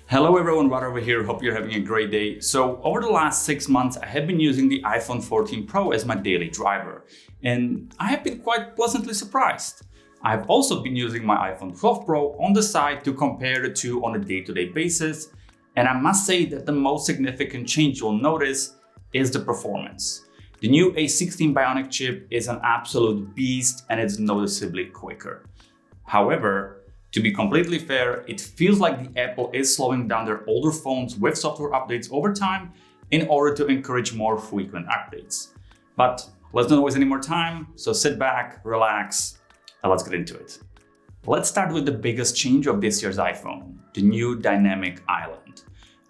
Hello everyone, Rod over here. Hope you're having a great day. So over the last 6 months, I have been using the iPhone 14 Pro as my daily driver, and I have been quite pleasantly surprised. I've also been using my iPhone 12 Pro on the side to compare the two on a day-to-day basis, and I must say that the most significant change you'll notice is the performance. The new A16 Bionic chip is an absolute beast and it's noticeably quicker. However, to be completely fair, it feels like the Apple is slowing down their older phones with software updates over time in order to encourage more frequent updates. But let's not waste any more time, so sit back, relax, and let's get into it. Let's start with the biggest change of this year's iPhone, the new dynamic island.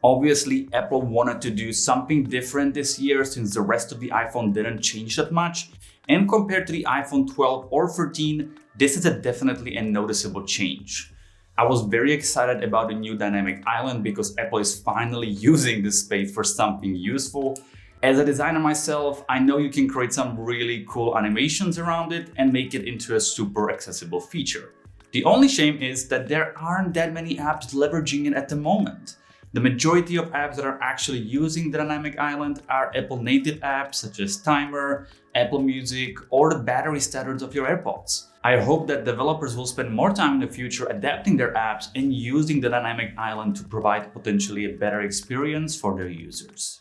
Obviously, Apple wanted to do something different this year since the rest of the iPhone didn't change that much, and compared to the iPhone 12 or 13, this is definitely a noticeable change. I was very excited about the new dynamic island because Apple is finally using this space for something useful. As a designer myself, I know you can create some really cool animations around it and make it into a super accessible feature. The only shame is that there aren't that many apps leveraging it at the moment. The majority of apps that are actually using the dynamic island are Apple native apps such as Timer, Apple Music, or the battery status of your AirPods. I hope that developers will spend more time in the future adapting their apps and using the dynamic island to provide potentially a better experience for their users.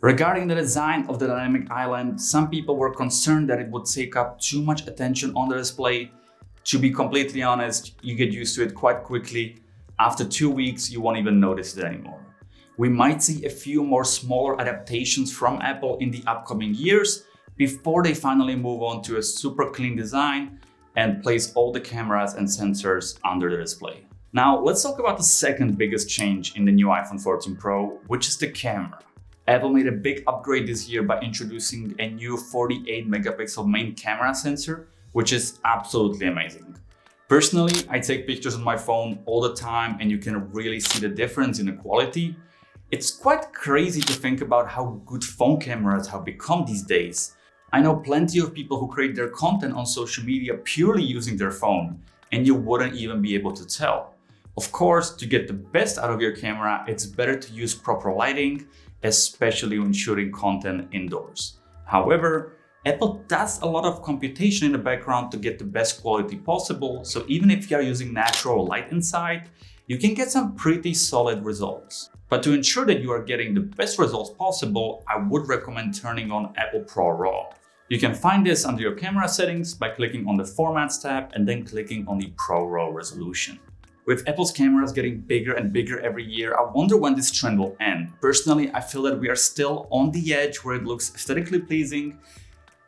Regarding the design of the dynamic island, some people were concerned that it would take up too much attention on the display. To be completely honest, you get used to it quite quickly. After 2 weeks, you won't even notice it anymore. We might see a few more smaller adaptations from Apple in the upcoming years before they finally move on to a super clean design and place all the cameras and sensors under the display. Now, let's talk about the second biggest change in the new iPhone 14 Pro, which is the camera. Apple made a big upgrade this year by introducing a new 48 megapixel main camera sensor, which is absolutely amazing. Personally, I take pictures on my phone all the time and you can really see the difference in the quality. It's quite crazy to think about how good phone cameras have become these days. I know plenty of people who create their content on social media purely using their phone, and you wouldn't even be able to tell. Of course, to get the best out of your camera, it's better to use proper lighting, especially when shooting content indoors. However, Apple does a lot of computation in the background to get the best quality possible, so even if you are using natural light inside, you can get some pretty solid results. But to ensure that you are getting the best results possible, I would recommend turning on Apple Pro RAW. You can find this under your camera settings by clicking on the Formats tab and then clicking on the Pro RAW resolution. With Apple's cameras getting bigger and bigger every year, I wonder when this trend will end. Personally, I feel that we are still on the edge where it looks aesthetically pleasing,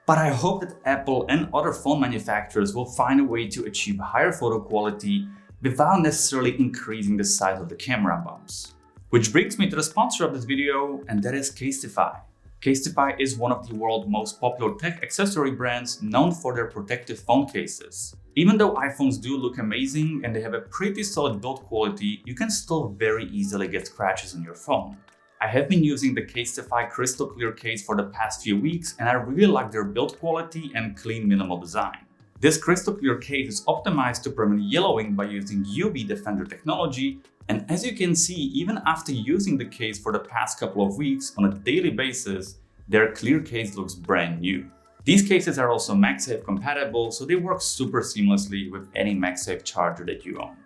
but I hope that Apple and other phone manufacturers will find a way to achieve higher photo quality without necessarily increasing the size of the camera bumps. Which brings me to the sponsor of this video, and that is Casetify. Casetify is one of the world's most popular tech accessory brands known for their protective phone cases. Even though iPhones do look amazing and they have a pretty solid build quality, you can still very easily get scratches on your phone. I have been using the Casetify crystal clear case for the past few weeks and I really like their build quality and clean minimal design. This crystal clear case is optimized to prevent yellowing by using UV Defender technology, and as you can see, even after using the case for the past couple of weeks on a daily basis, their clear case looks brand new. These cases are also MagSafe compatible, so they work super seamlessly with any MagSafe charger that you own.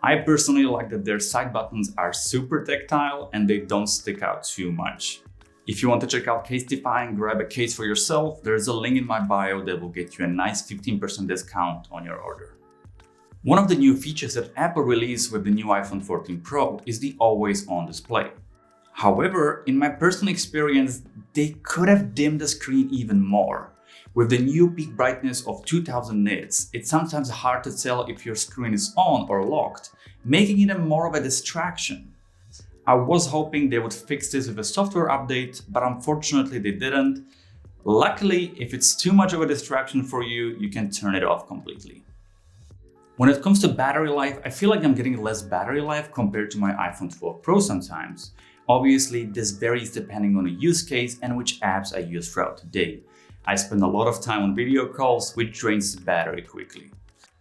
I personally like that their side buttons are super tactile and they don't stick out too much. If you want to check out Casetify and grab a case for yourself, there's a link in my bio that will get you a nice 15% discount on your order. One of the new features that Apple released with the new iPhone 14 Pro is the always-on display. However, in my personal experience, they could have dimmed the screen even more. With the new peak brightness of 2000 nits, it's sometimes hard to tell if your screen is on or locked, making it more of a distraction. I was hoping they would fix this with a software update, but unfortunately they didn't. Luckily, if it's too much of a distraction for you, you can turn it off completely. When it comes to battery life, I feel like I'm getting less battery life compared to my iPhone 12 Pro sometimes. Obviously, this varies depending on the use case and which apps I use throughout the day. I spend a lot of time on video calls, which drains the battery quickly.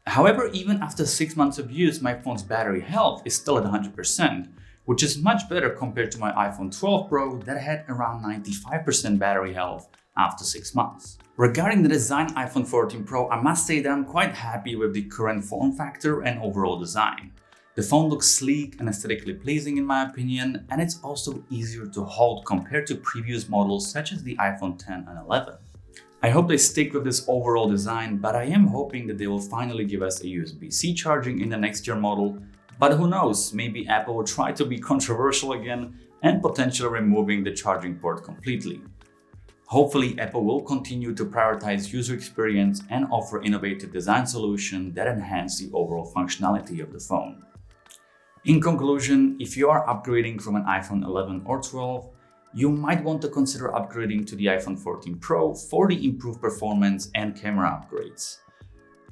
However, even after 6 months of use, my phone's battery health is still at 100%, which is much better compared to my iPhone 12 Pro that had around 95% battery health after 6 months. Regarding the design iPhone 14 Pro, I must say that I'm quite happy with the current form factor and overall design. The phone looks sleek and aesthetically pleasing in my opinion, and it's also easier to hold compared to previous models such as the iPhone 10 and 11. I hope they stick with this overall design, but I am hoping that they will finally give us a USB-C charging in the next year model. But who knows, maybe Apple will try to be controversial again and potentially removing the charging port completely. Hopefully, Apple will continue to prioritize user experience and offer innovative design solutions that enhance the overall functionality of the phone. In conclusion, if you are upgrading from an iPhone 11 or 12, you might want to consider upgrading to the iPhone 14 Pro for the improved performance and camera upgrades.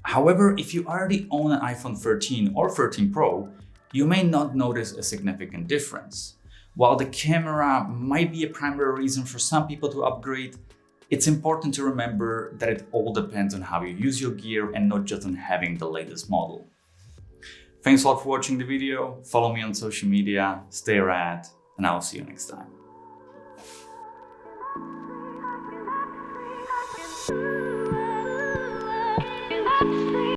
However, if you already own an iPhone 13 or 13 Pro, you may not notice a significant difference. While the camera might be a primary reason for some people to upgrade, it's important to remember that it all depends on how you use your gear and not just on having the latest model. Thanks a lot for watching the video, follow me on social media, stay rad, and I'll see you next time.